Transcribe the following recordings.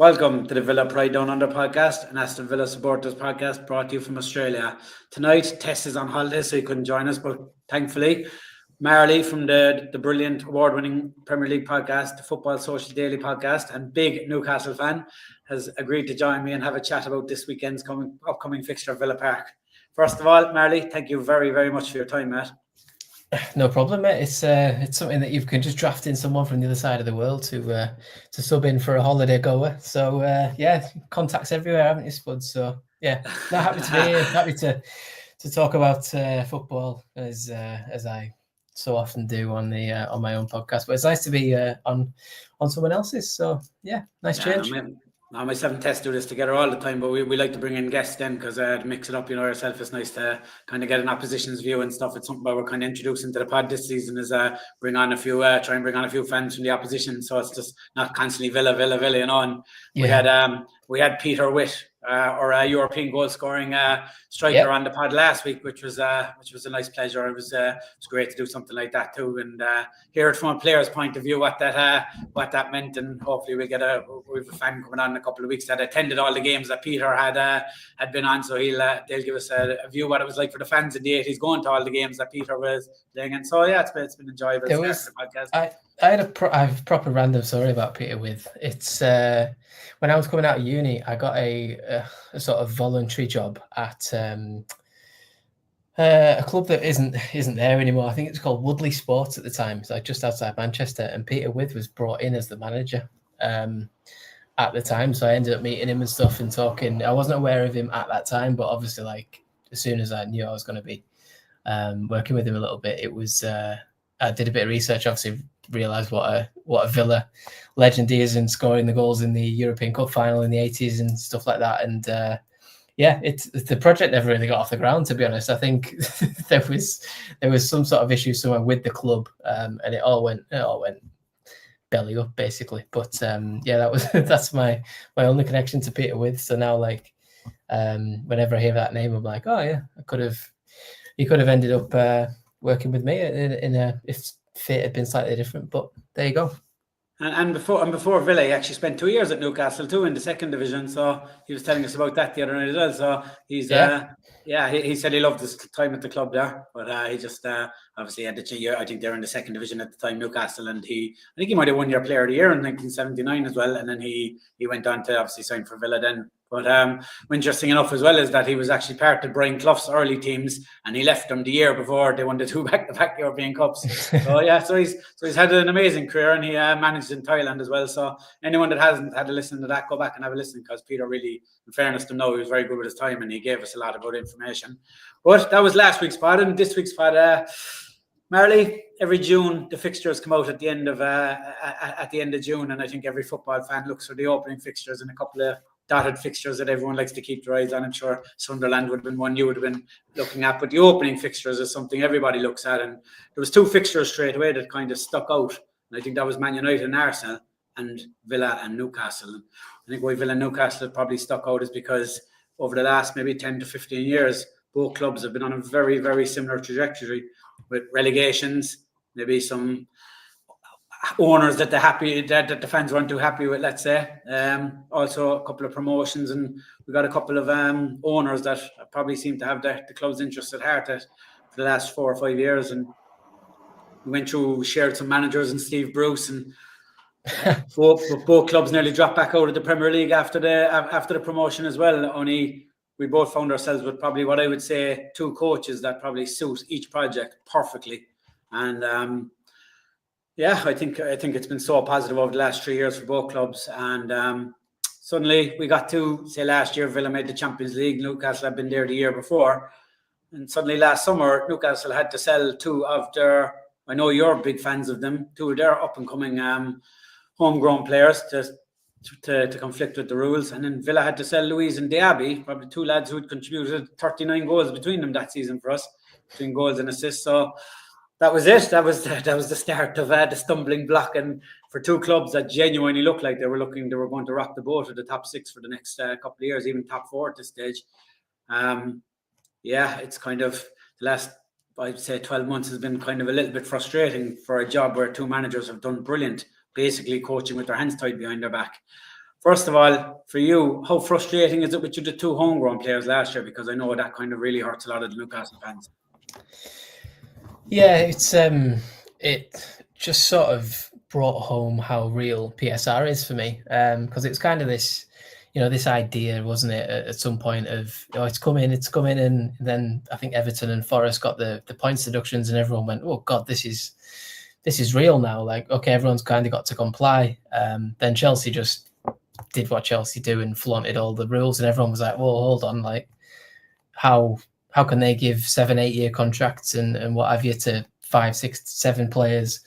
Welcome to the Villa Pride Down Under podcast, an Aston Villa supporters podcast brought to you from Australia. Tonight, Tess is on holiday, so he couldn't join us, but thankfully, Marley from the brilliant award-winning Premier League podcast, the Football Social Daily podcast, and big Newcastle fan, has agreed to join me and have a chat about this weekend's upcoming fixture at Villa Park. First of all, Marley, thank you very, very much for your time, mate. No problem, mate. It's something that you can just draft in someone from the other side of the world to sub in for a holiday goer. So contacts everywhere, haven't you, Spud? So yeah, happy to be here. Happy to talk about football as I so often do on my own podcast. But it's nice to be on someone else's. So yeah, nice change. Myself and Tess do this together all the time, but we like to bring in guests then because to mix it up, yourself, it's nice to kind of get an opposition's view and stuff. It's something that we're kind of introducing to the pod this season is try and bring on a few fans from the opposition, so it's just not constantly Villa, and yeah. We had Peter Witt, our European goal scoring striker on the pod last week, which was a nice pleasure. It was great to do something like that too, and hear it from a player's point of view what that meant, and hopefully we've a fan coming on in a couple of weeks that attended all the games that Peter had been on, so they'll give us a view what it was like for the fans in the 80s going to all the games that Peter was playing, and so yeah, it's been enjoyable. I had a proper random story about Peter With. It's when I was coming out of uni, I got a sort of voluntary job at a club that isn't there anymore. I think it's called Woodley Sports at the time. It's like just outside Manchester, and Peter With was brought in as the manager at the time. So I ended up meeting him and stuff and talking. I wasn't aware of him at that time, but obviously, like as soon as I knew I was going to be working with him a little bit, it was. I did a bit of research, obviously realised what a Villa legend he is and scoring the goals in the European Cup final in the 80s and stuff like that. And the project never really got off the ground, to be honest. I think there was some sort of issue somewhere with the club, and it all went belly up basically. But that's my only connection to Peter With. So now whenever I hear that name, I'm like, oh yeah, he could have ended up working with me if fate had been slightly different, but there you go. And before Villa, he actually spent 2 years at Newcastle too in the second division. So he was telling us about that the other night as well. So he's he said he loved his time at the club there, but he just obviously had the year. I think they're in the second division at the time, Newcastle, and I think he might have won your Player of the Year in 1979 as well. And then he went on to obviously sign for Villa then. But interesting enough as well is that he was actually part of Brian Clough's early teams, and he left them the year before they won the 2 back-to-back European Cups. So he's had an amazing career, and he managed in Thailand as well. So anyone that hasn't had a listen to that, go back and have a listen, because Peter really, in fairness to him, he was very good with his time, and he gave us a lot of good information. But that was last week's pod, and this week's pod. Marley, every June the fixtures come out at the end of June, and I think every football fan looks for the opening fixtures and a couple of dotted fixtures that everyone likes to keep their eyes on. I'm sure Sunderland would have been one you would have been looking at, but the opening fixtures is something everybody looks at, and there was 2 fixtures straight away that kind of stuck out, and I think that was Man United and Arsenal, and Villa and Newcastle. I think why Villa and Newcastle probably stuck out is because over the last maybe 10 to 15 years, both clubs have been on a very, very similar trajectory with relegations, maybe some owners that the fans weren't too happy with, let's say. Also a couple of promotions, and we got a couple of owners that probably seem to have the club's interest at heart for the last 4 or 5 years. And we shared some managers and Steve Bruce, and both clubs nearly dropped back out of the Premier League after the promotion as well. Only we both found ourselves with probably what I would say 2 coaches that probably suit each project perfectly. And I think it's been so positive over the last 3 years for both clubs. And suddenly we got to say last year Villa made the Champions League. Newcastle had been there the year before, and suddenly last summer Newcastle had to sell 2 of their. I know you're big fans of them. 2 of their up and coming homegrown players to conflict with the rules, and then Villa had to sell Luiz and Diaby, probably 2 lads who had contributed 39 goals between them that season for us, between goals and assists. So that was it. That was the start of the stumbling block, and for 2 clubs that genuinely looked like they were going to rock the boat at the top 6 for the next couple of years, even top 4 at this stage. It's kind of the last, I'd say, 12 months has been kind of a little bit frustrating for a job where 2 managers have done brilliant, basically coaching with their hands tied behind their back. First of all, for you, how frustrating is it with you the 2 homegrown players last year? Because I know that kind of really hurts a lot of the Newcastle fans. Yeah, it just sort of brought home how real PSR is for me, because it's kind of this, this idea, wasn't it, at some point of, it's coming, and then I think Everton and Forest got the points deductions, and everyone went, oh God, this is real now. Like, okay, everyone's kind of got to comply. Then Chelsea just did what Chelsea do and flaunted all the rules, and everyone was like, well, hold on, like, how can they give 7-8 year contracts and what have you to 5, 6, 7 players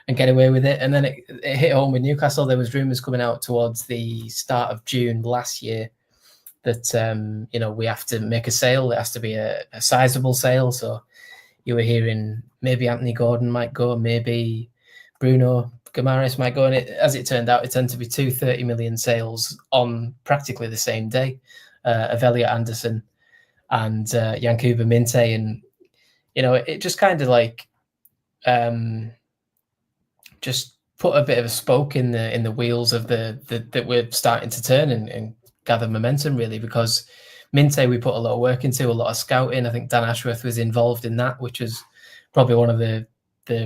and get away with it? And then it hit home with Newcastle. There was rumours coming out towards the start of June last year that we have to make a sale. It has to be a sizable sale. So you were hearing maybe Anthony Gordon might go, maybe Bruno Guimaraes might go. And as it turned out, it tended to be 2 30 million sales on practically the same day of Elliot Anderson and Yankuba Minte. And, it just kind of like just put a bit of a spoke in the wheels of that we're starting to turn and gather momentum, really, because Minte, we put a lot of work into, a lot of scouting. I think Dan Ashworth was involved in that, which was probably one of the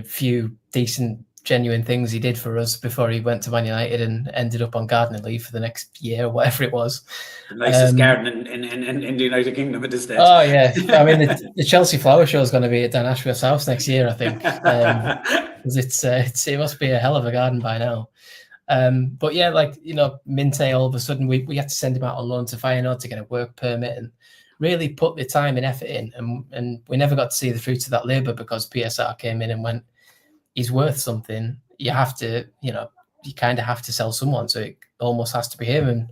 few decent, genuine things he did for us before he went to Man United and ended up on gardening leave for the next year or whatever it was. The nicest garden in the United Kingdom at this stage. Oh, yeah. I mean, the Chelsea Flower Show is going to be at Dan Ashworth's house next year, I think. It must be a hell of a garden by now. But yeah, Minte, all of a sudden we had to send him out on loan to Feyenoord to get a work permit and really put the time and effort in. And we never got to see the fruits of that labour because PSR came in and went, he's worth something. You have to, you kind of have to sell someone. So it almost has to be him. And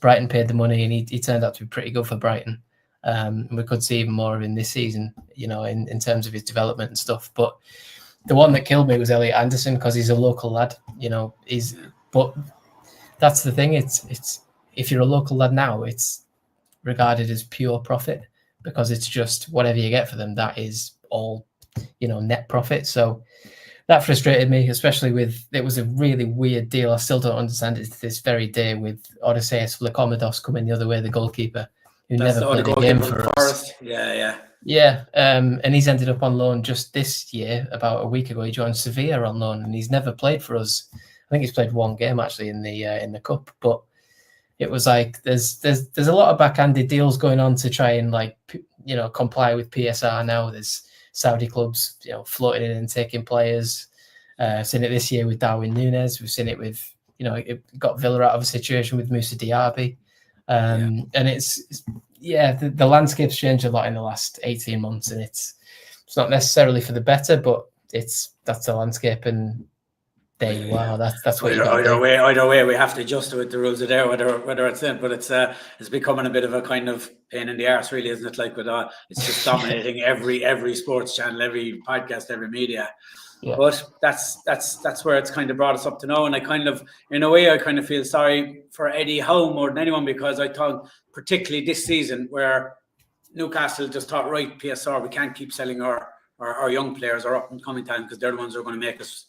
Brighton paid the money and he turned out to be pretty good for Brighton. And we could see even more of him this season, in terms of his development and stuff. But the one that killed me was Elliot Anderson because he's a local lad, but that's the thing. It's if you're a local lad now, it's regarded as pure profit because it's just whatever you get for them. That is all, net profit. So that frustrated me, especially it was a really weird deal. I still don't understand it to this very day with Odysseus Vlachomedos coming the other way, the goalkeeper, who never played a game for us. Yeah. And he's ended up on loan just this year. About a week ago, he joined Sevilla on loan, and he's never played for us. I think he's played one game actually in the cup. But it was like there's a lot of backhanded deals going on to try and comply with PSR now. There's Saudi clubs floating in and taking players. Seen it this year with Darwin Núñez. We've seen it with it got Villa out of a situation with Moussa Diaby. And the landscape's changed a lot in the last 18 months, and it's not necessarily for the better, but that's the landscape, and there you are. That's what you got. Either way, we have to adjust to it. The rules are there, whether it's in, but it's becoming a bit of a kind of pain in the arse, really, isn't it? Like with it's just dominating every sports channel, every podcast, every media. Yeah. But that's where it's kind of brought us up to now, and I kind of, in a way, I kind of feel sorry for Eddie Howe more than anyone, because I thought, particularly this season, where Newcastle just thought, right, PSR, we can't keep selling our young players, our up and coming talent, because they're the ones who are going to make us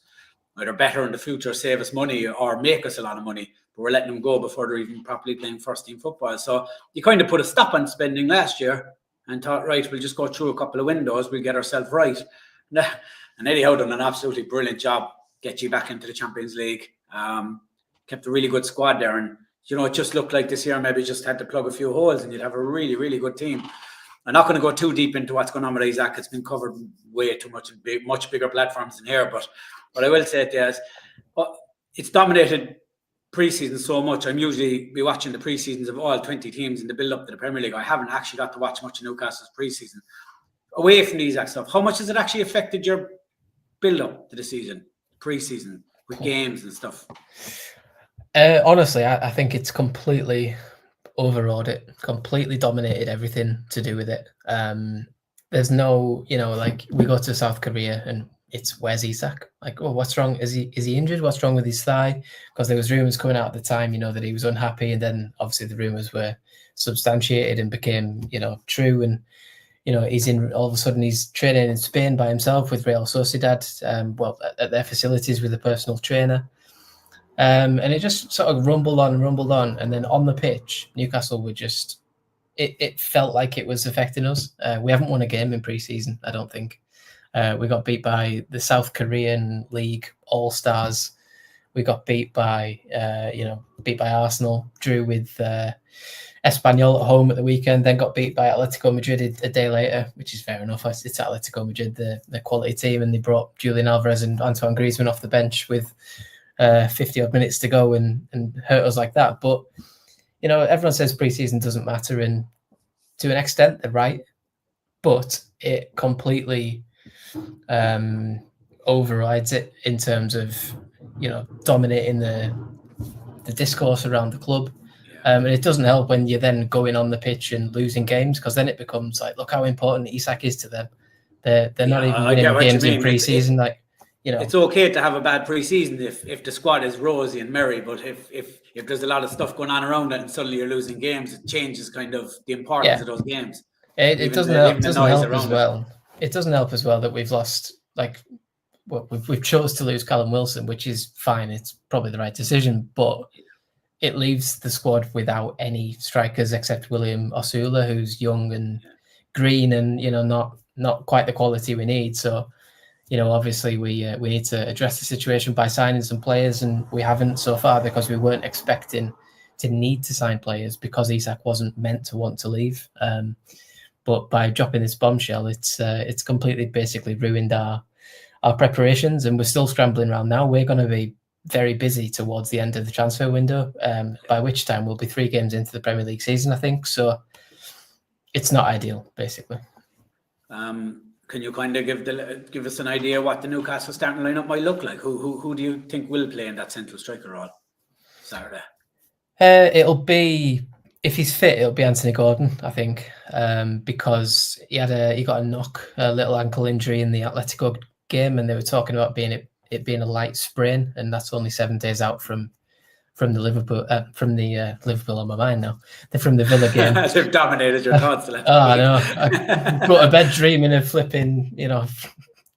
either better in the future, save us money, or make us a lot of money. But we're letting them go before they're even properly playing first team football. So you kind of put a stop on spending last year and thought, right, we'll just go through a couple of windows, we'll get ourselves right. And Eddie Howe done an absolutely brilliant job, get you back into the Champions League. Kept a really good squad there. And, it just looked like this year maybe just had to plug a few holes and you'd have a really, really good team. I'm not going to go too deep into what's going on with Isaac. It's been covered way too much in much bigger platforms than here. But I will say it, yes, it's dominated pre-season so much. I'm usually be watching the pre-seasons of all 20 teams in the build-up to the Premier League. I haven't actually got to watch much of Newcastle's pre-season. Away from the Isaac stuff, how much has it actually affected your build-up to the season, pre-season, with games and stuff? Honestly, I think it's completely overawed it, completely dominated everything to do with it. There's no, we go to South Korea and it's, where's Isak? Like, oh, what's wrong? Is he injured? What's wrong with his thigh? Because there was rumours coming out at the time, that he was unhappy, and then obviously the rumours were substantiated and became, true. And he's all of a sudden he's training in Spain by himself with Real Sociedad, at their facilities with a personal trainer. And it just sort of rumbled on, and then on the pitch, Newcastle were just. It felt like it was affecting us. We haven't won a game in pre-season, I don't think. We got beat by the South Korean League All-Stars. We got beat by Arsenal, drew with Espanyol at home at the weekend, then got beat by Atletico Madrid a day later, which is fair enough. It's Atletico Madrid, the quality team, and they brought Julian Alvarez and Antoine Griezmann off the bench with 50 odd minutes to go and hurt us like that. But, everyone says pre-season doesn't matter, and to an extent, they're right. But it completely overrides it in terms of, dominating the discourse around the club. And it doesn't help when you're then going on the pitch and losing games, because then it becomes like, look how important Isak is to them. They're not even winning games in pre-season. It's okay to have a bad pre-season if the squad is rosy and merry, but if there's a lot of stuff going on around it and suddenly you're losing games, it changes kind of the importance of those games. It doesn't help as well. It doesn't help as well that we've lost, we've chose to lose Callum Wilson, which is fine. It's probably the right decision, but it leaves the squad without any strikers except William Osula, who's young and green and, not quite the quality we need. So, obviously we need to address the situation by signing some players, and we haven't so far because we weren't expecting to need to sign players because Isak wasn't meant to want to leave. But by dropping this bombshell, it's completely basically ruined our preparations, and we're still scrambling around now. We're going to be very busy towards the end of the transfer window, by which time we'll be 3 games into the Premier League season, I think. So it's not ideal, basically. Can you kind of give us an idea what the Newcastle starting lineup might look like? Who do you think will play in that central striker role Saturday? It'll be, if he's fit, it'll be Anthony Gordon, I think, because he got a little ankle injury in the Atletico game, and they were talking about it being a light sprain, and that's only 7 days out from the Liverpool Liverpool on my mind now. They're from the Villa game. They've dominated your thoughts. I know. I got to bed dreaming of flipping,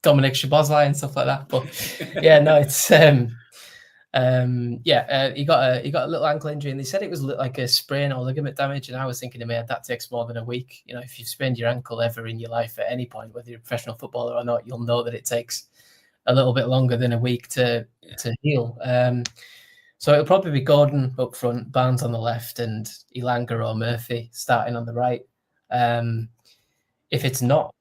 Dominic Szoboszlai and stuff like that. But yeah, no, it's he got a little ankle injury, and they said it was like a sprain or ligament damage. And I was thinking, that takes more than a week. If you've sprained your ankle ever in your life at any point, whether you're a professional footballer or not, you'll know that it takes a little bit longer than a week to heal. So it'll probably be Gordon up front, Barnes on the left, and Elanga or Murphy starting on the right. If it's not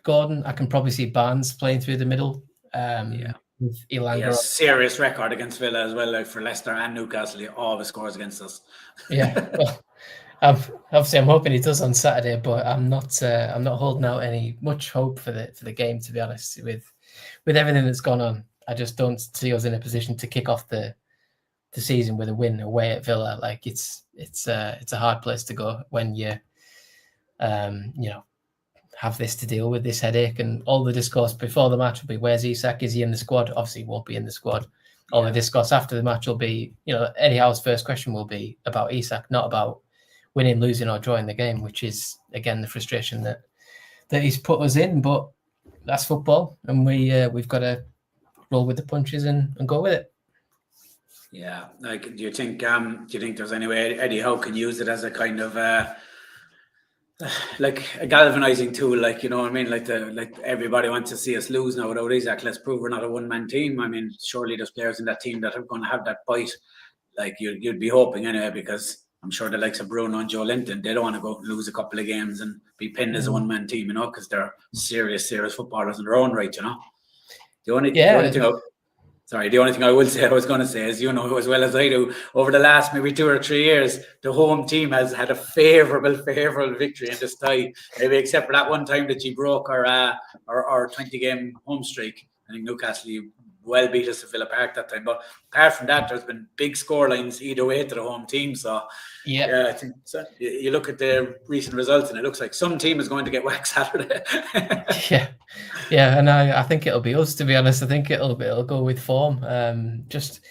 Gordon, I can probably see Barnes playing through the middle. With Elanga. He has a serious record against Villa as well, like for Leicester and Newcastle. He always scores against us. Yeah, well, obviously I'm hoping he does on Saturday, but I'm not holding out much hope for the game, to be honest. With everything that's gone on, I just don't see us in a position to kick off the season with a win away at Villa. Like it's a hard place to go when you have this to deal with, this headache, and all the discourse before the match will be, where's Isak? Is he in the squad? Obviously he won't be in the squad. All the discourse after the match will be, Eddie Howe's first question will be about Isak, not about winning, losing, or drawing the game, which is again the frustration that he's put us in. But that's football, and we've got to roll with the punches and go with it. Yeah, do you think there's any way Eddie Howe can use it as a kind of like a galvanizing tool, like, like everybody wants to see us lose now without Isak. Let's prove we're not a one-man team. I mean, surely there's players in that team that are going to have that bite. Like you'd be hoping anyway, because I'm sure the likes of Bruno and Joe Linton, they don't want to go lose a couple of games and be pinned as a one-man team, because they're serious footballers in their own right, The only thing I will say, I was going to say is, as well as I do, over the last maybe 2 or 3 years, the home team has had a favourable victory in this tie. Maybe except for that one time that you broke our 20-game home streak. I think Newcastle well beat us at Villa Park that time. But apart from that, there's been big scorelines either way to the home team. So I think so. You look at the recent results, and it looks like some team is going to get whacked Saturday. And I think it'll be us, to be honest. I think it'll go with form. As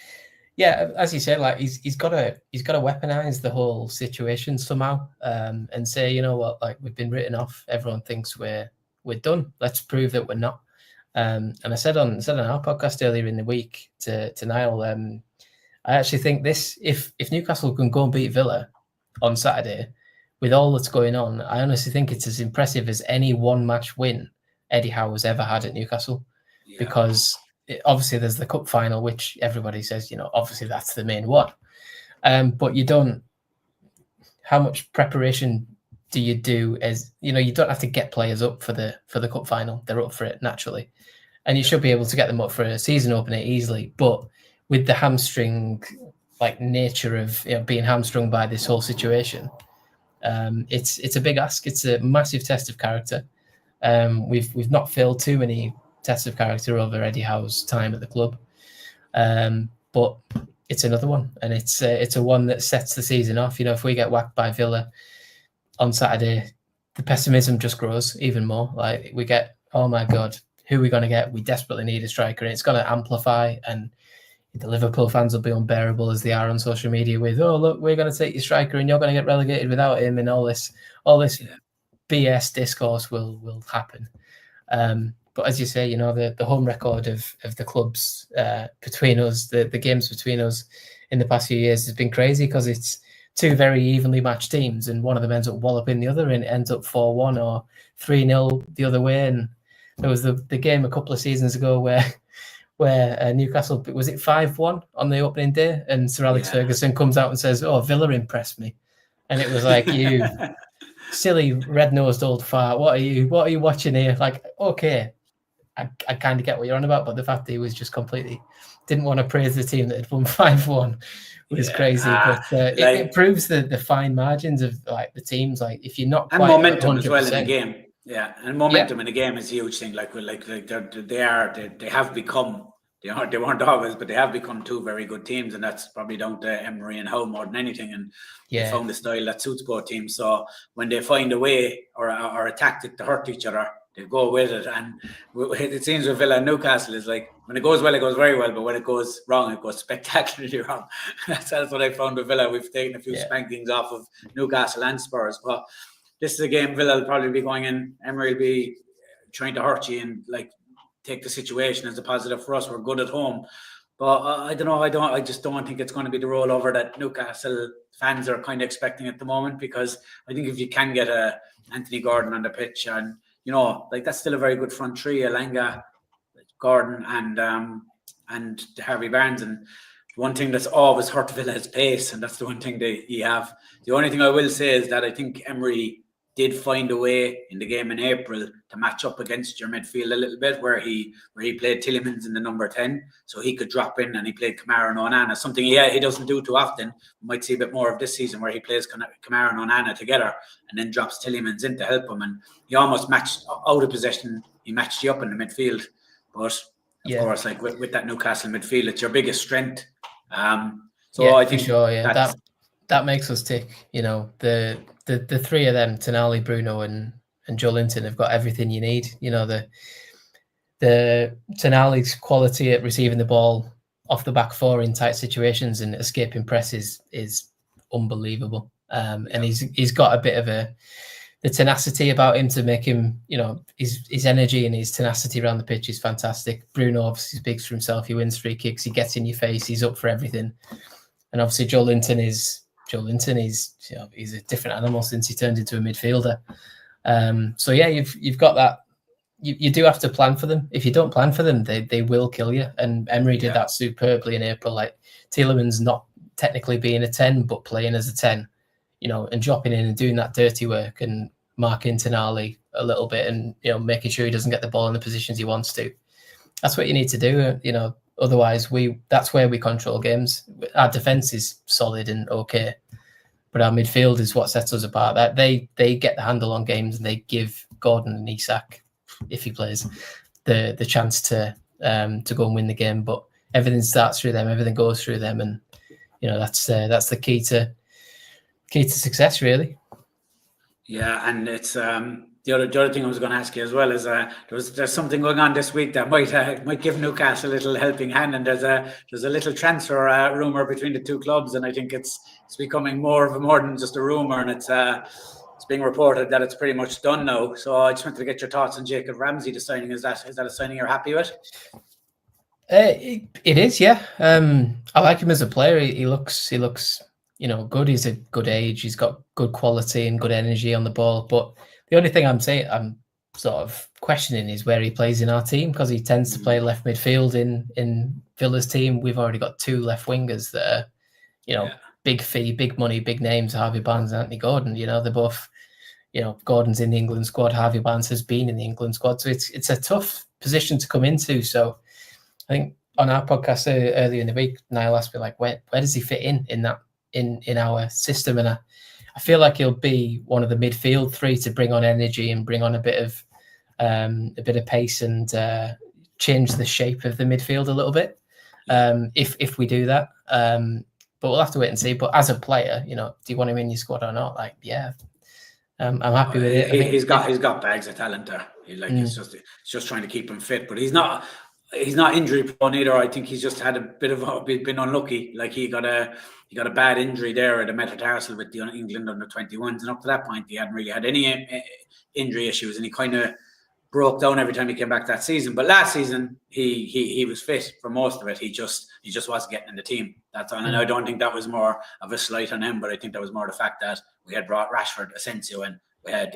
you said, like he's got to weaponize the whole situation somehow, and say, like, we've been written off. Everyone thinks we're done. Let's prove that we're not. And I said on our podcast earlier in the week to Niall, I actually think this, if Newcastle can go and beat Villa on Saturday, with all that's going on, I honestly think it's as impressive as any one-match win Eddie Howe has ever had at Newcastle. Yeah. Because obviously there's the cup final, which everybody says, obviously that's the main one. But you don't. How much preparation do you do? As you don't have to get players up for the cup final; they're up for it naturally, and you should be able to get them up for a season opener easily. But with the hamstring nature of being hamstrung by this whole situation, it's a big ask. It's a massive test of character. We've not failed too many tests of character over Eddie Howe's time at the club, but it's another one, and it's a one that sets the season off. If we get whacked by Villa on Saturday, the pessimism just grows even more. We get, oh my God, who are we going to get? We desperately need a striker, and it's going to amplify, and the Liverpool fans will be unbearable as they are on social media with, oh look, we're going to take your striker and you're going to get relegated without him, and all this BS discourse will happen. But as you say, the home record of the clubs between us, the games between us in the past few years has been crazy, because it's two very evenly matched teams, and one of them ends up walloping the other and ends up 4-1 or 3-0 the other way. And there was the game a couple of seasons ago where Newcastle, was it 5-1 on the opening day, and Sir Alex Ferguson comes out and says, "Oh, Villa impressed me," and it was like, you silly red-nosed old fart. What are you watching here? Okay. I kind of get what you're on about, but the fact that he was just completely didn't want to praise the team that had won 5-1 was crazy. But it proves the fine margins of the teams. If you're not quite, and momentum as well in the game. Yeah, and momentum in the game is a huge thing. They have become. They weren't always, but they have become two very good teams, and that's probably down to Emery and Howe more than anything. And they found the style that suits both teams. So when they find a way or a tactic to hurt each other, they go with it. And it seems with Villa and Newcastle is when it goes well, it goes very well, but when it goes wrong, it goes spectacularly wrong. That's what I found with Villa. We've taken a few spankings off of Newcastle and Spurs, but this is a game Villa will probably be going in. Emery will be trying to hurt you and take the situation as a positive for us. We're good at home, but I don't know. I just don't think it's going to be the rollover that Newcastle fans are kind of expecting at the moment, because I think if you can get a Anthony Gordon on the pitch, and that's still a very good front three: Elanga, Gordon, and Harvey Barnes. And one thing that's always hurt Villa is pace, and that's the one thing you have. The only thing I will say is that I think Emery did find a way in the game in April to match up against your midfield a little bit, where he played Tielemans in the number 10, so he could drop in, and he played Kamara and Onana, something he doesn't do too often. We might see a bit more of this season, where he plays Kamara and Onana together and then drops Tielemans in to help him, and he almost matched out of possession. He matched you up in the midfield, but of course, with that Newcastle midfield, it's your biggest strength. I think that makes us tick. The three of them, Tonali, Bruno, and Joe Linton, have got everything you need. The Tonali's quality at receiving the ball off the back four in tight situations and escaping presses is unbelievable. And he's got a bit of the tenacity about him to make him, his energy and his tenacity around the pitch is fantastic. Bruno obviously speaks for himself. He wins free kicks. He gets in your face. He's up for everything. And obviously Joe Linton is he's a different animal since he turned into a midfielder. You've got that. You do have to plan for them. If you don't plan for them, they will kill you. And Emery did that superbly in April. Tielemans not technically being a 10, but playing as a 10, and dropping in and doing that dirty work and marking Tonali a little bit, and making sure he doesn't get the ball in the positions he wants to. That's what you need to do. Otherwise, that's where we control games. Our defense is solid and okay, but our midfield is what sets us apart. That they get the handle on games, and they give Gordon and Isak, if he plays, the chance to go and win the game. But everything starts through them. Everything goes through them, and that's the key to success, really. Yeah, and it's the other thing I was going to ask you as well is there's something going on this week that might give Newcastle a little helping hand, and there's a little transfer rumor between the two clubs, and I think it's becoming more than just a rumor, and it's being reported that it's pretty much done now. So I just wanted to get your thoughts on Jacob Ramsey, the signing. Is that a signing you're happy with? It is, yeah. I like him as a player. He looks, good. He's a good age. He's got good quality and good energy on the ball. But the only thing I'm sort of questioning is where he plays in our team, because he tends to play left midfield in Villa's team. We've already got 2 left wingers that are, big fee, big money, big names, Harvey Barnes and Anthony Gordon. They're both, Gordon's in the England squad, Harvey Barnes has been in the England squad. So it's a tough position to come into. So I think on our podcast earlier in the week, Niall asked me, like, where does he fit in our system? And I feel like he'll be one of the midfield 3 to bring on energy and bring on a bit of pace and change the shape of the midfield a little bit. If we do that. But we'll have to wait and see. But as a player, do you want him in your squad or not? Like, yeah, I'm happy with it. He's got bags of talent there. It's just trying to keep him fit. But he's not injury prone either. I think he's just had a bit of been unlucky. Like he got a bad injury there at the metatarsal with the England under 21s, and up to that point he hadn't really had any injury issues, and he kind of broke down every time he came back that season. But last season he was fit for most of it. He just wasn't getting in the team. That's all. And I don't think that was more of a slight on him, but I think that was more the fact that we had brought Rashford, Asensio, and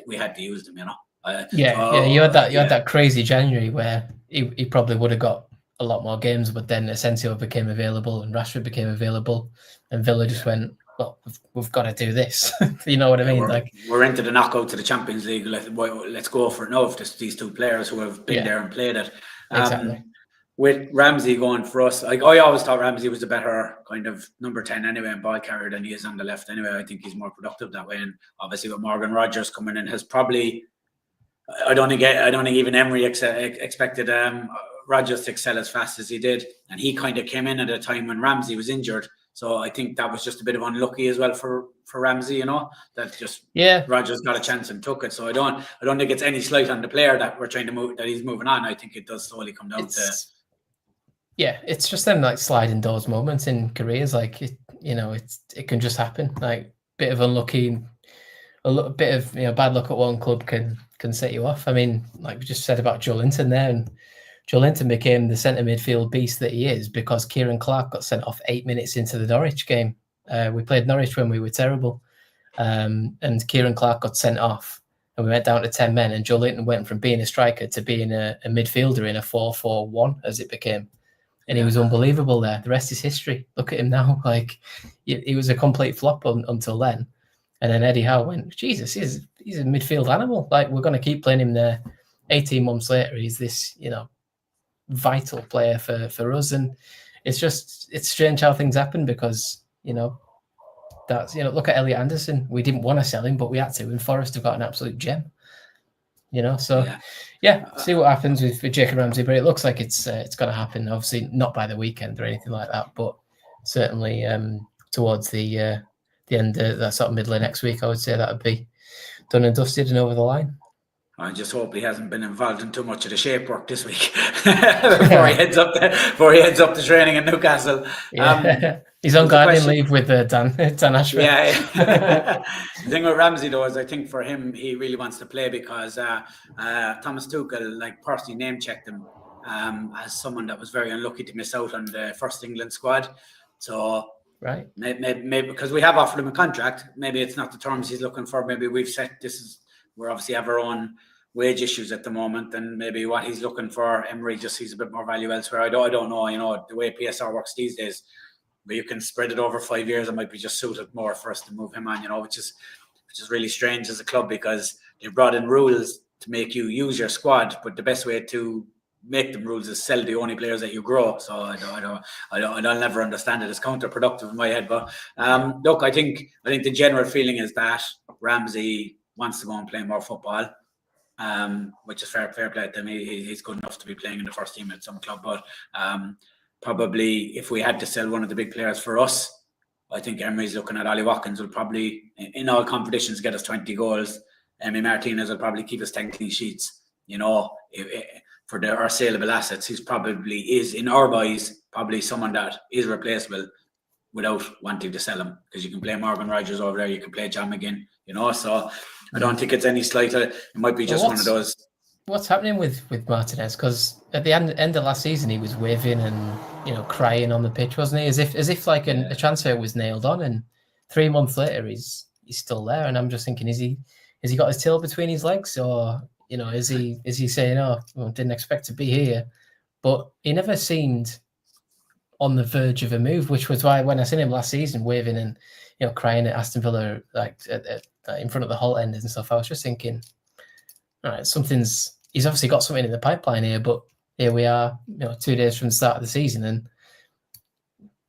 we had to use them. You had that crazy January where he probably would have got a lot more games, but then Asensio became available and Rashford became available, and Villa just went, well, we've got to do this. You know what I mean? We're into the knockout to the Champions League. Let's go for it now. If these 2 players who have been there and played it, exactly. With Ramsey going for us, I always thought Ramsey was a better kind of number 10 anyway and ball carrier than he is on the left anyway. I think he's more productive that way. And obviously with Morgan Rogers coming in, has probably, I don't think even Emery expected Rogers to excel as fast as he did, and he kind of came in at a time when Ramsey was injured. So I think that was just a bit of unlucky as well for Ramsey, that just Rogers got a chance and took it. So I don't think it's any slight on the player that we're trying to move, that he's moving on. I think it does slowly come down to. Yeah, it's just them like sliding doors moments in careers. Like it can just happen. Like bit of unlucky, a little bit of bad luck at one club can set you off. I mean, like we just said about Joelinton there, and Joelinton became the centre midfield beast that he is because Kieran Clark got sent off 8 minutes into the Norwich game. We played Norwich when we were terrible, and Kieran Clark got sent off, and we went down to 10 men, and Joelinton went from being a striker to being a midfielder in a 4-4-1 as it became. And he was unbelievable there. The rest is history. Look at him now. Like he was a complete flop until then. And then Eddie Howe went, Jesus, he's a midfield animal. Like we're going to keep playing him there. 18 months later, he's this, vital player for us. And it's strange how things happen because, that's, look at Elliot Anderson. We didn't want to sell him, but we had to. And Forest have got an absolute gem. See what happens with Jacob Ramsey, but it looks like it's going to happen. Obviously, not by the weekend or anything like that, but certainly towards the end, that sort of middle of next week, I would say that would be done and dusted and over the line. I just hope he hasn't been involved in too much of the shape work this week before he heads up the training in Newcastle. Yeah. He's on gardening leave with Dan Ashford. Yeah. The thing with Ramsey though is I think for him he really wants to play because Thomas Tuchel personally name checked him as someone that was very unlucky to miss out on the first England squad. So right, maybe because we have offered him a contract, maybe it's not the terms he's looking for. Maybe we've set we obviously have our own wage issues at the moment, and maybe what he's looking for, Emery just sees a bit more value elsewhere. I don't know, the way PSR works these days, but you can spread it over 5 years. It might be just suited more for us to move him on, which is really strange as a club because they've brought in rules to make you use your squad, but the best way to make them rules is sell the only players that you grow. So I'll never understand it. It's counterproductive in my head. But look, I think the general feeling is that Ramsey wants to go and play more football, which is fair play to him. He's good enough to be playing in the first team at some club. But probably if we had to sell one of the big players for us, I think Emery's looking at Ollie Watkins will probably, in all competitions, get us 20 goals. Emi Martinez will probably keep us 10 clean sheets. For our saleable assets, he's probably in our eyes, probably someone that is replaceable without wanting to sell him, because you can play Morgan Rogers over there, you can play John McGinn, so I don't think it's any slight. It might be just one of those. What's happening with Martinez? Because at the end of last season, he was waving and crying on the pitch, wasn't he? As if like a transfer was nailed on, and 3 months later he's still there. And I'm just thinking, has he got his tail between his legs, or is he saying, "Oh, well, didn't expect to be here," but he never seemed on the verge of a move, which was why when I seen him last season waving and crying at Aston Villa, like in front of the Holt end and stuff, I was just thinking, all right, he's obviously got something in the pipeline here, but here we are, 2 days from the start of the season, and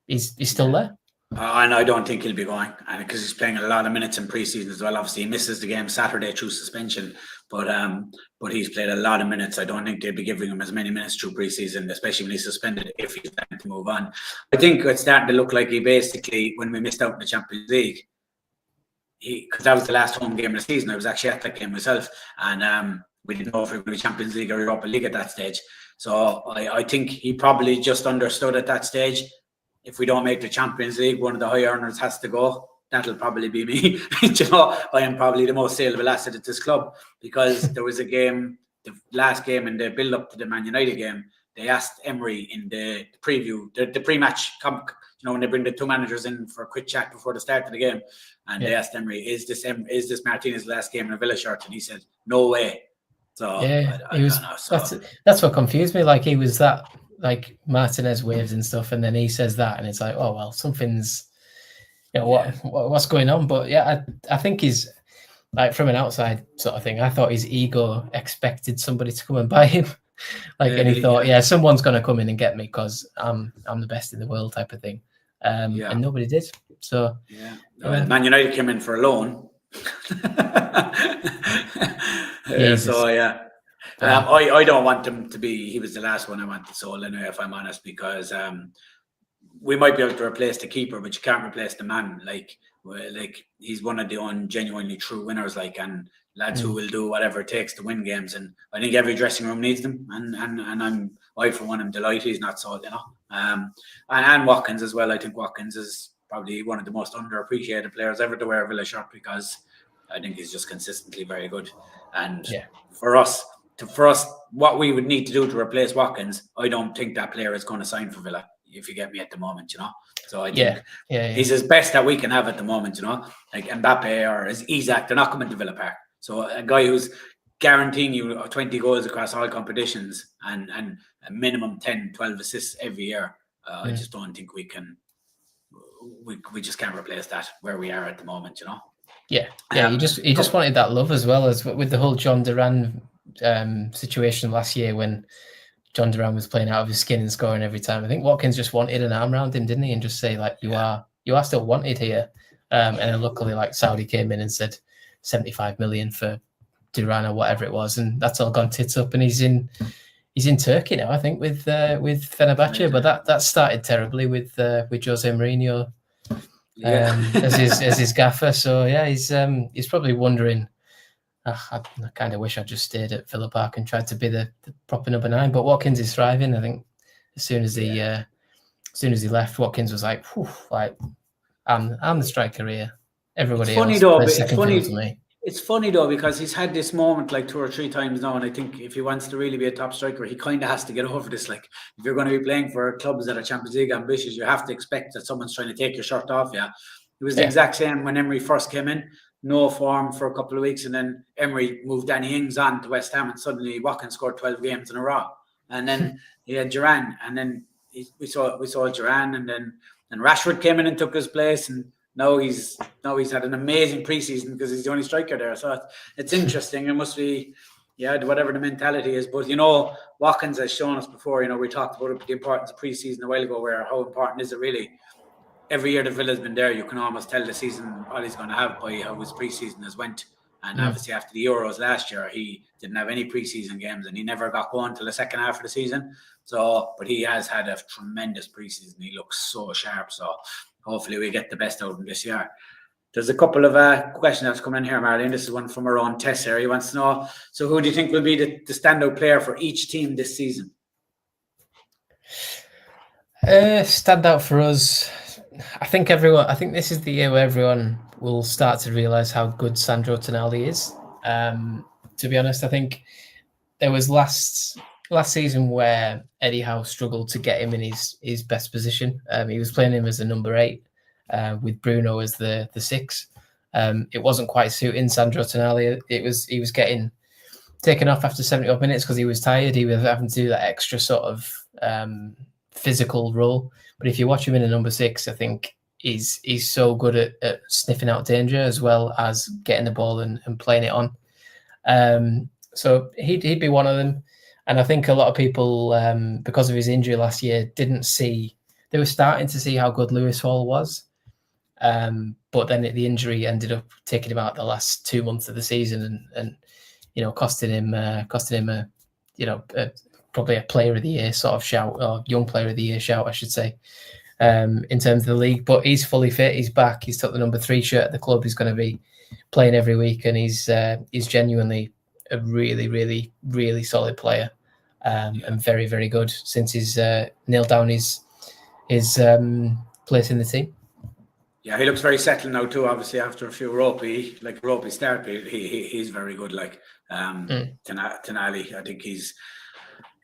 he's still there. And I don't think he'll be going, and because he's playing a lot of minutes in pre-season as well. Obviously, he misses the game Saturday through suspension, but he's played a lot of minutes. I don't think they'll be giving him as many minutes through pre-season, especially when he's suspended, if he's planning to move on. I think it's starting to look like he basically, when we missed out in the Champions League, because that was the last home game of the season. I was actually at that game myself, and we didn't know if it would be Champions League or Europa League at that stage. So I think he probably just understood at that stage, if we don't make the Champions League, one of the high earners has to go. That'll probably be me. I am probably the most saleable asset at this club, because there was a game, the last game in the build-up to the Man United game, they asked Emery in the preview, the pre-match, when they bring the two managers in for a quick chat before the start of the game, and they asked Emery, is this Martinez's last game in a Villa shirt? And he said, no way. So I don't know. So that's what confused me. Like, he was that, like, Martinez waves and stuff, and then he says that, and it's like, oh well, something's, what's going on? But I think he's, like, from an outside sort of thing, I thought his ego expected somebody to come and buy him, like, and he thought, someone's going to come in and get me because I'm the best in the world type of thing, and nobody did. So Man United came in for a loan. I don't want him to be. He was the last one I wanted sold anyway, if I'm honest, because we might be able to replace the keeper, but you can't replace the man. Like he's one of the genuinely true winners. And lads who will do whatever it takes to win games. And I think every dressing room needs them. And I for one am delighted he's not sold. And Watkins as well. I think Watkins is probably one of the most underappreciated players ever to wear a Villa shirt, because I think he's just consistently very good. And for us, what we would need to do to replace Watkins, I don't think that player is going to sign for Villa, if you get me, at the moment, So I think he's his best that we can have at the moment, like Mbappe or Isak, they're not coming to Villa Park. So a guy who's guaranteeing you 20 goals across all competitions and a minimum 10, 12 assists every year, I just don't think we can. We just can't replace that where we are at the moment, Yeah, he just wanted that love, as well as with the whole John Duran situation last year, when John Duran was playing out of his skin and scoring every time. I think Watkins just wanted an arm around him, didn't he, and just say, like, you are still wanted here. And then luckily, like, Saudi came in and said 75 million for Duran or whatever it was, and that's all gone tits up, and he's in Turkey now, I think, with Fenerbahce. But that started terribly with Jose Mourinho as his gaffer. So he's probably wondering, I kind of wish I just stayed at Villa Park and tried to be the proper number 9. But Watkins is thriving. I think as soon as he left, Watkins was like, I'm the striker here. Everybody else plays second fiddle to me. It's funny though, because he's had this moment like 2 or 3 times now, and I think if he wants to really be a top striker, he kind of has to get over this. Like, if you're going to be playing for clubs that are Champions League ambitious, you have to expect that someone's trying to take your shirt off. Yeah, it was the exact same when Emery first came in. No form for a couple of weeks, and then Emery moved Danny Ings on to West Ham, and suddenly Watkins scored 12 games in a row. And then he had Duran, and then we saw Duran, and then Rashford came in and took his place, and now he's had an amazing preseason because he's the only striker there. So it's interesting. It must be, whatever the mentality is. But Watkins has shown us before. We talked about the importance of preseason a while ago, where how important is it really? Every year the Villa's been there, you can almost tell the season all he's going to have by how his preseason has went. And obviously after the Euros last year, he didn't have any preseason games, and he never got going till the second half of the season. So, but he has had a tremendous preseason. He looks so sharp. So hopefully we get the best out of him this year. There's a couple of questions that's coming in here, Marley. This is one from our own Tess here. He wants to know, so who do you think will be the standout player for each team this season? Standout for us, I think this is the year where everyone will start to realise how good Sandro Tonali is. To be honest, I think there was last season where Eddie Howe struggled to get him in his best position. He was playing him as a number 8, with Bruno as the 6. It wasn't quite suiting Sandro Tonali. He was getting taken off after 70 odd minutes because he was tired. He was having to do that extra sort of physical role. But if you watch him in a number 6, I think he's so good at sniffing out danger as well as getting the ball and playing it on. So he'd be one of them. And I think a lot of people, because of his injury last year, they were starting to see how good Lewis Hall was. But then the injury ended up taking him out the last 2 months of the season and costing him probably a player of the year sort of shout, or young player of the year shout, I should say, in terms of the league. But he's fully fit. He's back. He's took the number 3 shirt at the club. He's going to be playing every week, and he's genuinely a really, really, really solid player, and very, very good since he's nailed down his place in the team. Yeah, he looks very settled now too. Obviously, after a few ropey start, he's very good. Like Tonali, I think he's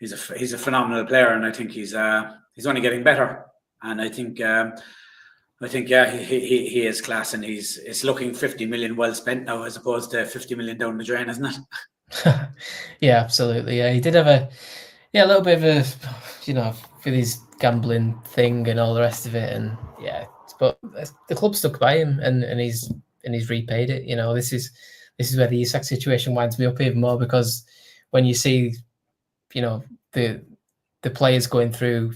a phenomenal player, and I think he's only getting better. And I think he is class, and it's looking 50 million well spent now as opposed to 50 million down the drain, isn't it? Yeah, absolutely. Yeah, he did have a little bit of a with his gambling thing and all the rest of it, and yeah. But the club stuck by him, and he's repaid it. This is where the Isak situation winds me up even more, because when you see, the players going through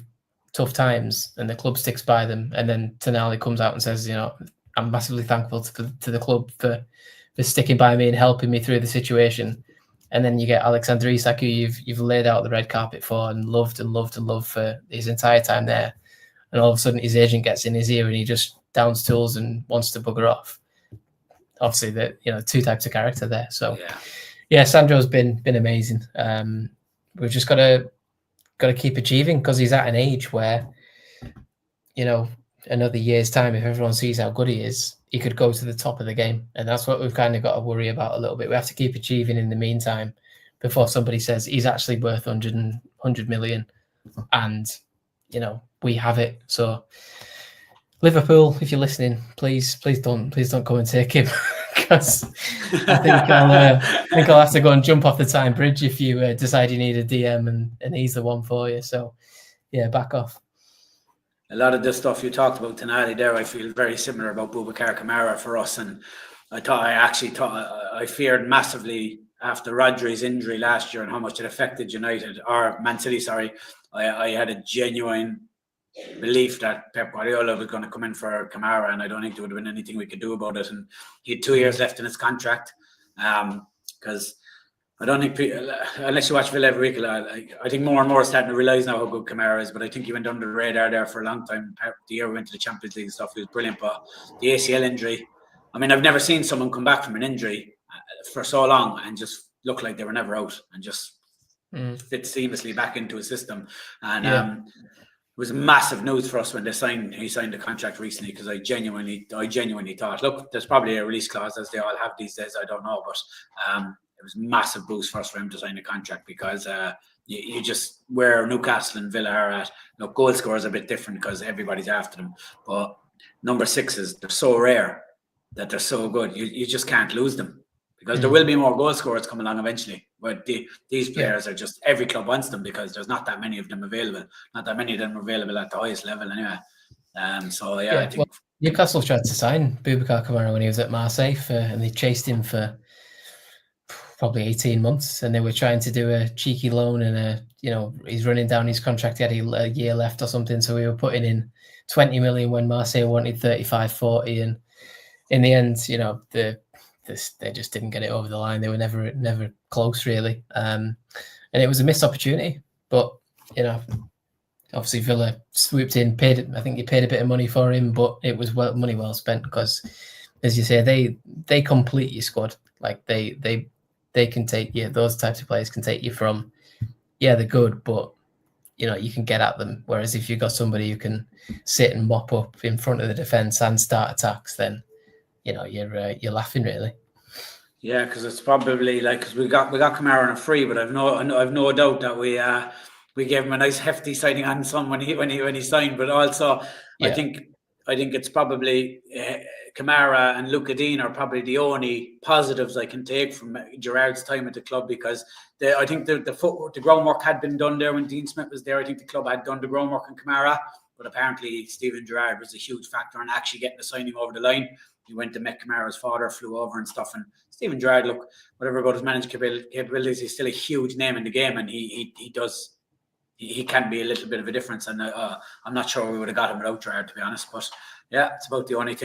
tough times and the club sticks by them, and then Tonali comes out and says, I'm massively thankful to the club for sticking by me and helping me through the situation. And then you get Alexander Isak, who you've laid out the red carpet for and loved for his entire time there. And all of a sudden his agent gets in his ear and he just downs tools and wants to bugger off. Obviously, two types of character there. So yeah, Sandro's been amazing. We've just got to keep achieving, because he's at an age where, another year's time, if everyone sees how good he is, he could go to the top of the game. And that's what we've kind of got to worry about a little bit. We have to keep achieving in the meantime before somebody says he's actually worth 100 million. And, we have it. So Liverpool, if you're listening, please don't come and take him, because I think I'll have to go and jump off the Tyne Bridge if you decide you need a DM and he's the one for you. So yeah, back off. A lot of the stuff you talked about Tonali there, I feel very similar about Boubacar Kamara for us. And I feared massively after Rodri's injury last year and how much it affected Man City, sorry. I had a genuine belief that Pep Guardiola was going to come in for Kamara, and I don't think there would have been anything we could do about it. And he had 2 years left in his contract, because I don't think, unless you watch Villa every week, I think more and more starting to realise now how good Kamara is. But I think he went under the radar there for a long time. The year we went to the Champions League and stuff, he was brilliant. But the ACL injury, I mean, I've never seen someone come back from an injury for so long and just look like they were never out and just fit seamlessly back into a system. And it was massive news for us when he signed the contract recently, because I genuinely thought, look, there's probably a release clause as they all have these days, I don't know, but it was a massive boost for us for him to sign a contract, because you just, where Newcastle and Villa are at, goal scorers are a bit different because everybody's after them, but number 6s, they're so rare that they're so good, you just can't lose them, because there will be more goal scorers coming along eventually. But these players are just, every club wants them because there's not that many of them available. Not that many of them available at the highest level anyway. I think Newcastle tried to sign Boubacar Kamara when he was at Marseille, and they chased him for probably 18 months, and they were trying to do a cheeky loan, and he's running down his contract. He had a year left or something, so we were putting in 20 million when Marseille wanted 35, 40, and in the end, they just didn't get it over the line. They were never close, really. And it was a missed opportunity. But, obviously Villa swooped in, I think he paid a bit of money for him, but it was money well spent, because, as you say, they complete your squad. Like they can take you, those types of players can take you from, they're good, but you can get at them. Whereas if you've got somebody who can sit and mop up in front of the defence and start attacks, then you're laughing really. Yeah, because it's probably like, because we got Kamara on a free, but I've no doubt that we gave him a nice hefty signing on some when he signed. But also, I think it's probably Kamara and Luka Dean are probably the only positives I can take from Gerrard's time at the club, because I think the groundwork had been done there when Dean Smith was there. I think the club had done the groundwork on Kamara, but apparently Steven Gerrard was a huge factor in actually getting the signing over the line. He went to met Kamara's father, flew over and stuff. And Steven Gerrard, look, whatever about his management capabilities, he's still a huge name in the game, and he can be a little bit of a difference. And I'm not sure we would have got him without Gerrard, to be honest. But yeah, it's about the only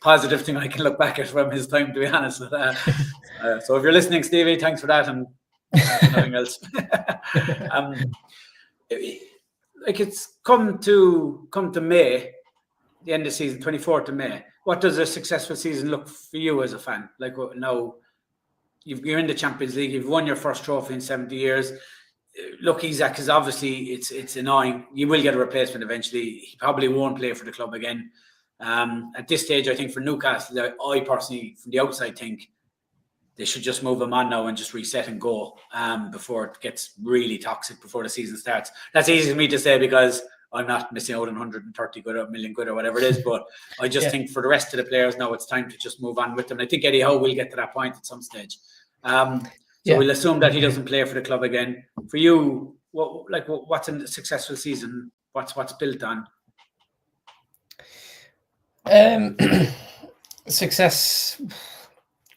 positive thing I can look back at from his time, to be honest. So if you're listening, Stevie, thanks for that, and nothing else. Like, it's come to May. The end of the season, 24th of May. What does a successful season look for you as a fan? Like, now you're in the Champions League, you've won your first trophy in 70 years. Look, Isak is obviously, it's annoying. You will get a replacement eventually. He probably won't play for the club again. At this stage, I think for Newcastle, I personally, from the outside, think they should just move him on now and just reset and go before it gets really toxic before the season starts. That's easy for me to say because I'm not missing out on 130 quid or a million quid or whatever it is, but I just think for the rest of the players now, it's time to just move on with them. And I think Eddie Howe will get to that point at some stage. So we'll assume that he doesn't play for the club again. For you, what's a successful season? What's built on? Success.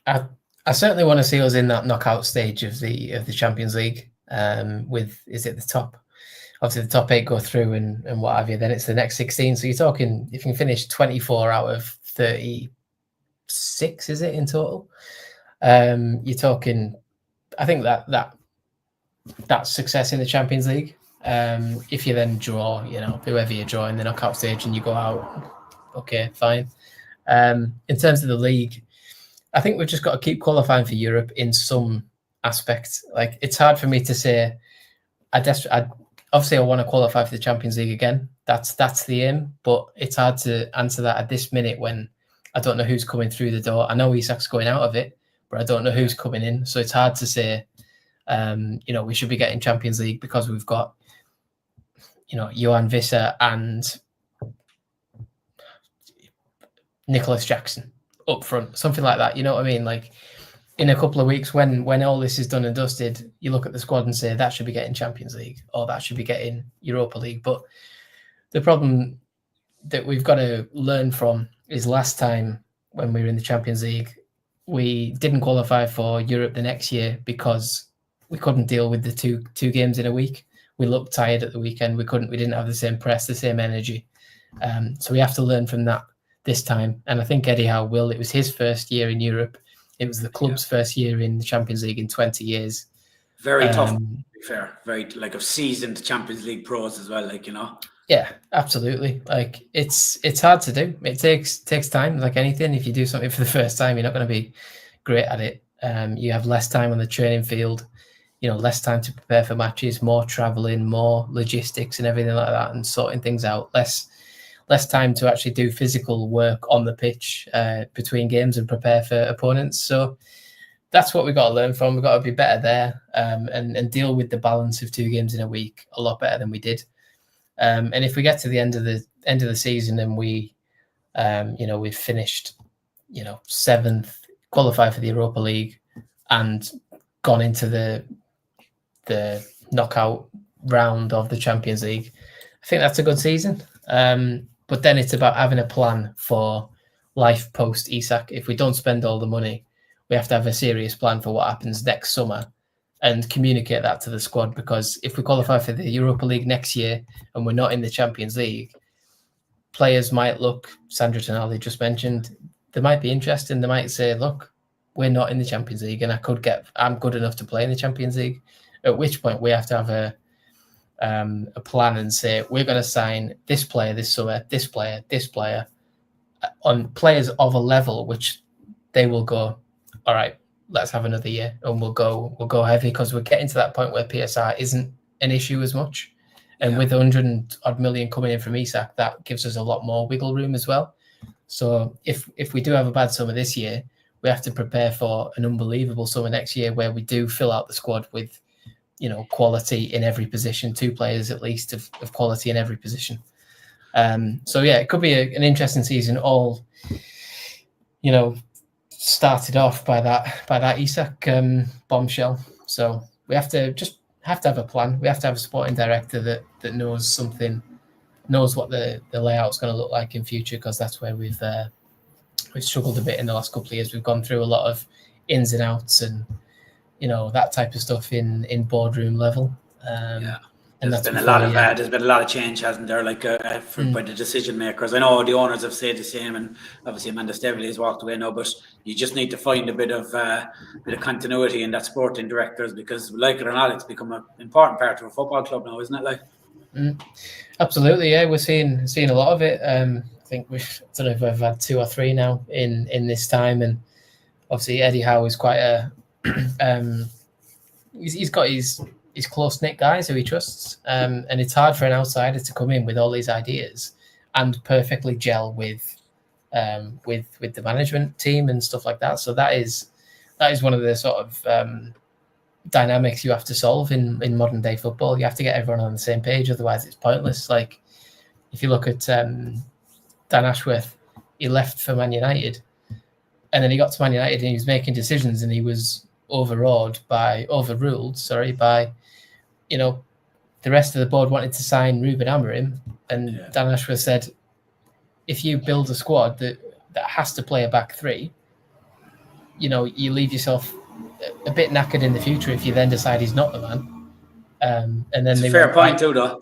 I certainly want to see us in that knockout stage of the Champions League. Is it the top? Obviously, the top 8 go through and what have you. Then it's the next 16. So you're talking, if you can finish 24 out of 36, is it in total? You're talking, I think that's success in the Champions League. If you then draw, whoever you draw in the knockout stage and you go out, okay, fine. In terms of the league, I think we've just got to keep qualifying for Europe in some aspects. Like, it's hard for me to say. Obviously, I want to qualify for the Champions League again. That's the aim, but it's hard to answer that at this minute when I don't know who's coming through the door. I know Isak's going out of it, but I don't know who's coming in. So it's hard to say, we should be getting Champions League because we've got, Johan Visser and Nicholas Jackson up front, something like that. You know what I mean? Like, in a couple of weeks, when all this is done and dusted, you look at the squad and say that should be getting Champions League or that should be getting Europa League. But the problem that we've got to learn from is last time when we were in the Champions League, we didn't qualify for Europe the next year because we couldn't deal with the two games in a week. We looked tired at the weekend. We didn't have the same press, the same energy. So we have to learn from that this time. And I think Eddie Howe will. It was his first year in Europe. It was the club's first year in the Champions League in 20 years. Very tough, to be fair. Very, of seasoned Champions League pros as well, Yeah, absolutely. It's hard to do. It takes time, like anything. If you do something for the first time, you're not going to be great at it. You have less time on the training field, less time to prepare for matches, more traveling, more logistics and everything like that, and sorting things out. Less time to actually do physical work on the pitch between games and prepare for opponents. So that's what we've got to learn from. We've got to be better there and deal with the balance of 2 games in a week a lot better than we did. And if we get to the end of the season and we've finished, 7th, qualified for the Europa League and gone into the knockout round of the Champions League, I think that's a good season. But then it's about having a plan for life post Isak. If we don't spend all the money, we have to have a serious plan for what happens next summer and communicate that to the squad. Because if we qualify for the Europa League next year and we're not in the Champions League, players might look, Sandro Tonali just mentioned, they might be interested. They might say, look, we're not in the Champions League and I'm good enough to play in the Champions League. At which point we have to have a plan and say we're going to sign this player this summer, this player on players of a level which they will go, all right, let's have another year and we'll go heavy, because we're getting to that point where PSR isn't an issue as much. And with 100-odd million coming in from Isak, that gives us a lot more wiggle room as well. So if we do have a bad summer this year, we have to prepare for an unbelievable summer next year where we do fill out the squad with, quality in every position, 2 players at least of quality in every position. So yeah, it could be an interesting season. All, started off by that Isak bombshell. So we have to have a plan. We have to have a sporting director that knows something, knows what the layout's going to look like in future, because that's where we've struggled a bit in the last couple of years. We've gone through a lot of ins and outs and that type of stuff in boardroom level. And there's been a lot of change, hasn't there? Like by the decision makers. I know the owners have said the same, and obviously Amanda Steveley has walked away now. But you just need to find a bit of continuity in that sporting directors, because, like it or not, it's become an important part of a football club now, isn't it? Like, absolutely, yeah. We're seeing a lot of it. I think I don't know if we've had 2 or 3 now in this time, and obviously Eddie Howe is quite a he's got his close-knit guys who he trusts, and it's hard for an outsider to come in with all these ideas and perfectly gel with the management team and stuff like that. So that is one of the sort of dynamics you have to solve in modern day football. You have to get everyone on the same page, otherwise it's pointless. Like, if you look at Dan Ashworth, he left for Man United, and then he got to Man United and he was making decisions, and he was overruled by the rest of the board wanted to sign Ruben Amorim, and Dan Ashworth said, if you build a squad that has to play a back 3, you leave yourself a bit knackered in the future if you then decide he's not the man. And then it's a fair point too, though.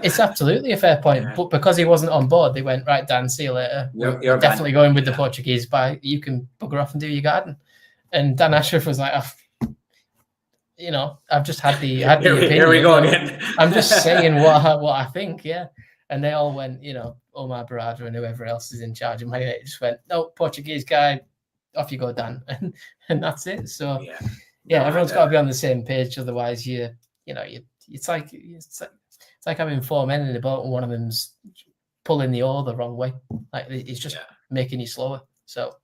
It's absolutely a fair point, but because he wasn't on board, they went, right, Dan, see you later. You're definitely going with the Portuguese, but you can bugger off and do your garden. And Dan Ashworth was like, I've just had the opinion. Here we go again. I'm just saying what I think, yeah. And they all went, Omar Barada and whoever else is in charge. And Man United just went, no, Portuguese guy, off you go, Dan. And that's it. So everyone's got to be on the same page. Otherwise, it's like having 4 men in the boat and one of them's pulling the oar the wrong way. Like, it's just making you slower. So.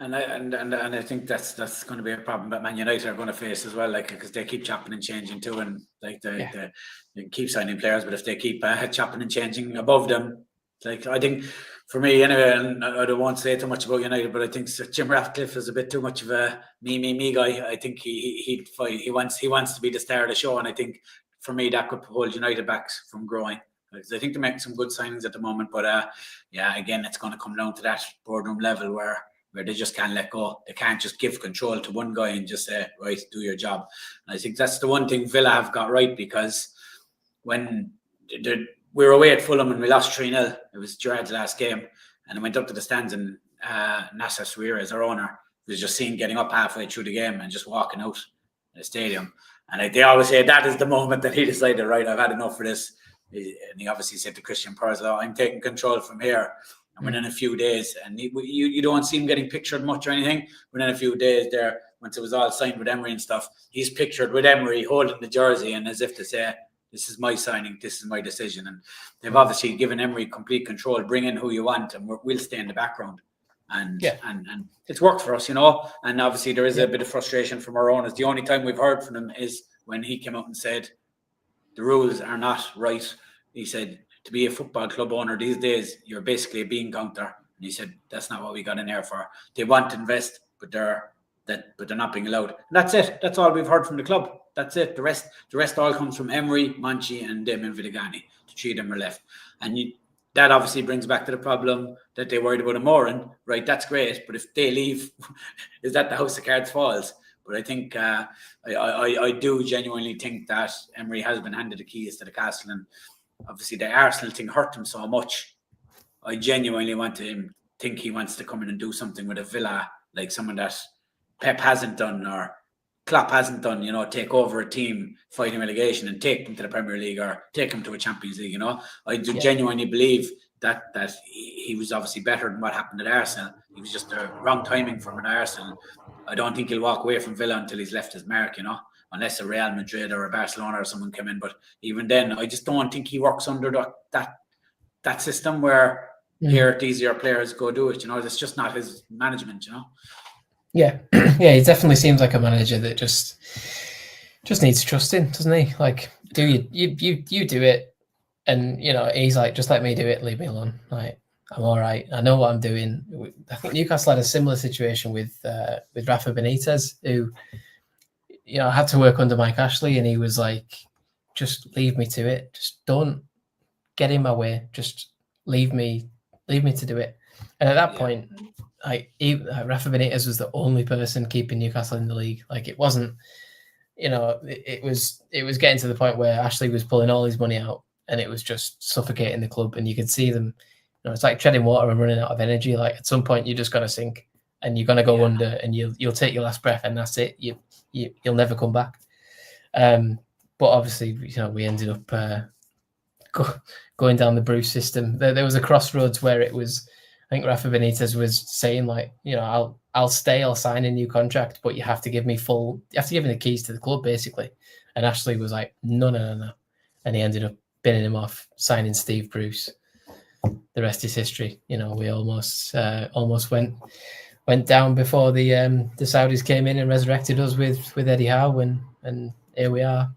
And I think that's going to be a problem that Man United are going to face as well, like, because they keep chopping and changing too, and like they keep signing players, but if they keep chopping and changing above them, like, I think for me anyway, and I don't want to say too much about United, but I think Jim Ratcliffe is a bit too much of a me guy. I think he wants to be the star of the show, and I think for me that could hold United back from growing. Because I think they're making some good signings at the moment, but again, it's going to come down to that boardroom level where they just can't let go. They can't just give control to one guy and just say, right, do your job. And I think that's the one thing Villa have got right, because when we were away at Fulham and we lost 3-0, it was Gerrard's last game, and I went up to the stands, and Nasser Suarez, our owner, was just seen getting up halfway through the game and just walking out the stadium. And they always say that is the moment that he decided, right, I've had enough of this. And he obviously said to Christian Purslow, I'm taking control from here. And within a few days, and you don't see him getting pictured much or anything. Within a few days there, once it was all signed with Emery and stuff, he's pictured with Emery holding the jersey and as if to say, this is my signing, this is my decision. And they've obviously given Emery complete control. Bring in who you want, and we'll stay in the background. And it's worked for us, And obviously there is a bit of frustration from our owners. The only time we've heard from him is when he came out and said, the rules are not right. He said, to be a football club owner these days, you're basically a bean counter. And he said, that's not what we got in there for. They want to invest, but they're not being allowed. And that's it. That's all we've heard from the club. That's it. The rest all comes from Emery, Monchi, and Damien Villigani. The 3 of them are left. And that obviously brings back to the problem that they worried about Amorim. Right, that's great. But if they leave, is that the house of cards falls? But I think I do genuinely think that Emery has been handed the keys to the castle, and obviously the Arsenal thing hurt him so much. I genuinely think he wants to come in and do something with a Villa, like someone that Pep hasn't done or Klopp hasn't done, take over a team fighting relegation and take them to the Premier League or take them to a Champions League, I do genuinely believe that he was obviously better than what happened at Arsenal. He was just the wrong timing from an Arsenal. I don't think he'll walk away from Villa until he's left his mark, unless a Real Madrid or a Barcelona or someone came in. But even then, I just don't think he works under that system where here these are your players, go do it. It's just not his management. Yeah, yeah, he definitely seems like a manager that just needs trusting, doesn't he? Like, do you do it, and he's like, just let me do it, leave me alone. Like, I'm all right. I know what I'm doing. I think Newcastle had a similar situation with Rafa Benitez, who had to work under Mike Ashley, and he was like, just leave me to it. Just don't get in my way. Just leave me to do it. And at that point, Rafa Benitez was the only person keeping Newcastle in the league. Like, it wasn't, it was getting to the point where Ashley was pulling all his money out, and it was just suffocating the club. And you could see them, it's like treading water and running out of energy. Like, at some point, you're just going to sink, and you're going to go under, and you'll take your last breath, and that's it. You'll never come back. But obviously, we ended up going down the Bruce system. There was a crossroads where it was, I think Rafa Benitez was saying, like, I'll stay, I'll sign a new contract, but you have to give me the keys to the club, basically. And Ashley was like, no. And he ended up binning him off, signing Steve Bruce. The rest is history. We almost went down before the Saudis came in and resurrected us with Eddie Howe, and here we are,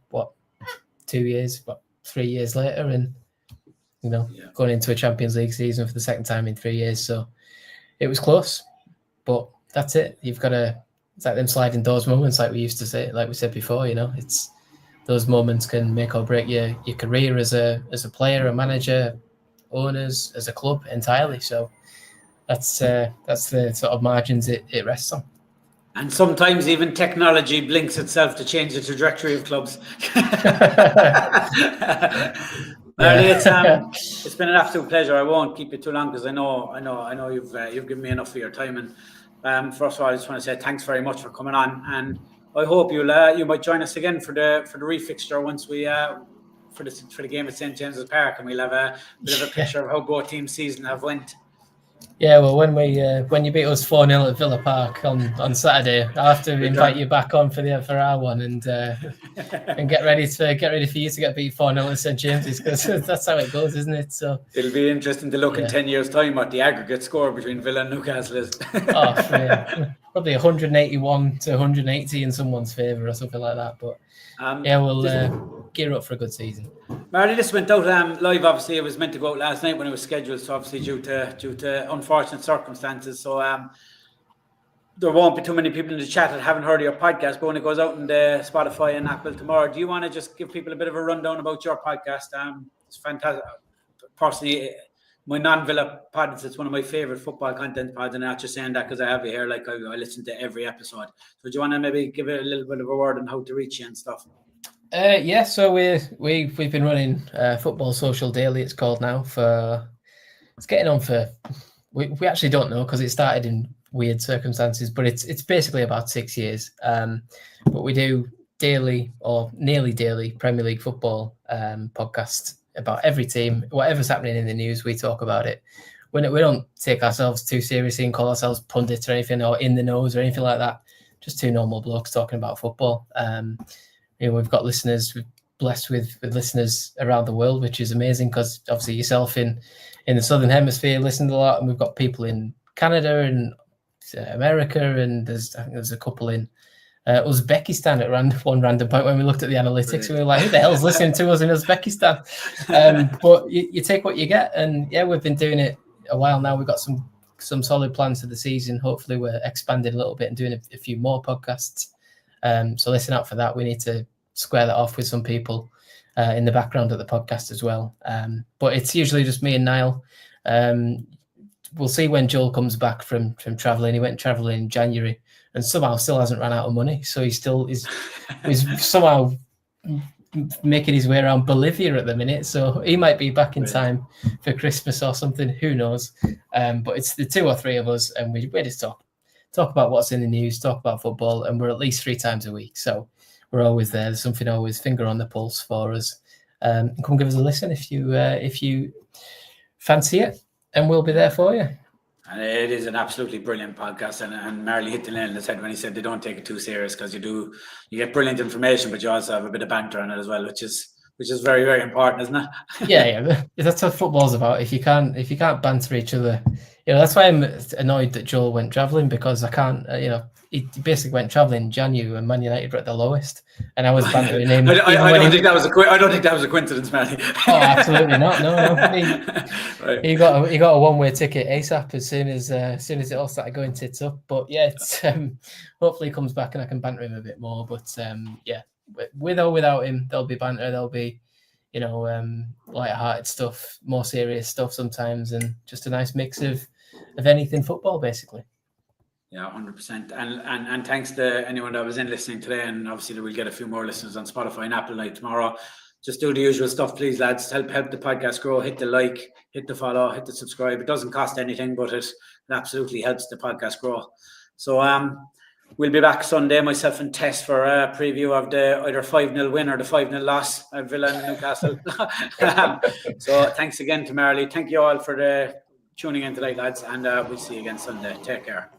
3 years later, and going into a Champions League season for the second time in 3 years. So it was close, but that's it. You've got to, it's like them sliding doors moments, like we used to say, like we said before. It's those moments can make or break your career as a player, a manager, owners, as a club entirely. So that's the sort of margins it rests on. And sometimes even technology blinks itself to change the trajectory of clubs. Marley, it's been an absolute pleasure. I won't keep you too long because I know you've given me enough of your time. And first of all, I just want to say thanks very much for coming on. And I hope you might join us again for the refixture once we for the game at St James's Park, and we'll have a bit of a picture of how both teams' season have went. Yeah, well, when you beat us 4-0 at Villa Park on Saturday, I'll have to invite you back on for our one, and get ready for you to get beat 4-0 at St James's, because that's how it goes, isn't it? So it'll be interesting to look in 10 years' time what the aggregate score between Villa and Newcastle is. Probably 181 to 180 in someone's favour or something like that. But we'll gear up for a good season. Marley, this went out live. Obviously, it was meant to go out last night when it was scheduled. So obviously, due to unfortunate circumstances, so there won't be too many people in the chat that haven't heard of your podcast. But when it goes out in the Spotify and Apple tomorrow, do you want to just give people a bit of a rundown about your podcast? It's fantastic. Personally, my non-Villa pods, it's one of my favourite football content pods, and I'm not just saying that because I have it here. Like, I listen to every episode. So do you want to maybe give it a little bit of a word on how to reach you and stuff? So we've been running Football Social Daily, it's called now, it's getting on for, we actually don't know because it started in weird circumstances, but it's basically about 6 years. But we do daily or nearly daily Premier League football podcast about every team, whatever's happening in the news, we talk about it. We don't take ourselves too seriously and call ourselves pundits or anything, or in the nose or anything like that. Just two normal blokes talking about football. We've got listeners, we're blessed with listeners around the world, which is amazing because obviously yourself in the Southern Hemisphere listened a lot, and we've got people in Canada and America, and I think there's a couple in Uzbekistan at one random point when we looked at the analytics. We were like, who the hell's listening to us in Uzbekistan? But you take what you get, and we've been doing it a while now. We've got some solid plans for the season. Hopefully we're expanding a little bit and doing a few more podcasts. So listen out for that. We need to square that off with some people in the background of the podcast as well. But it's usually just me and Niall. We'll see when Joel comes back from travelling. He went travelling in January and somehow still hasn't run out of money. So he's somehow making his way around Bolivia at the minute. So he might be back in time for Christmas or something. Who knows? But it's the two or three of us, and we just talk about what's in the news, talk about football, and we're at least 3 times a week. So we're always there. There's something always finger on the pulse for us. Come give us a listen if you fancy it, and we'll be there for you. And it is an absolutely brilliant podcast, and Marley hit the nail on the head when he said they don't take it too serious, because you get brilliant information, but you also have a bit of banter on it as well, which is very, very important, isn't it? Yeah, that's what football's about. If you can't banter each other, that's why I'm annoyed that Joel went travelling, because I can't. He basically went travelling in January when Man United were at the lowest, and I was bantering him. I don't think that was a coincidence, Marley. Oh, absolutely not. No. Right. He got a one-way ticket ASAP as soon as it all started going tits up. But yeah, it's hopefully he comes back and I can banter him a bit more. But yeah, with or without him, there'll be banter. There'll be light-hearted stuff, more serious stuff sometimes, and just a nice mix of anything football, basically. Yeah, 100%. And thanks to anyone that was in listening today, and obviously we'll get a few more listeners on Spotify and Apple Night tomorrow. Just do the usual stuff, please, lads. Help the podcast grow. Hit the like, hit the follow, hit the subscribe. It doesn't cost anything, but it absolutely helps the podcast grow. So we'll be back Sunday, myself and Tess, for a preview of the either 5-0 win or the 5-0 loss at Villa and Newcastle. So thanks again to Marley. Thank you all for tuning in tonight, lads, and we'll see you again Sunday. Take care.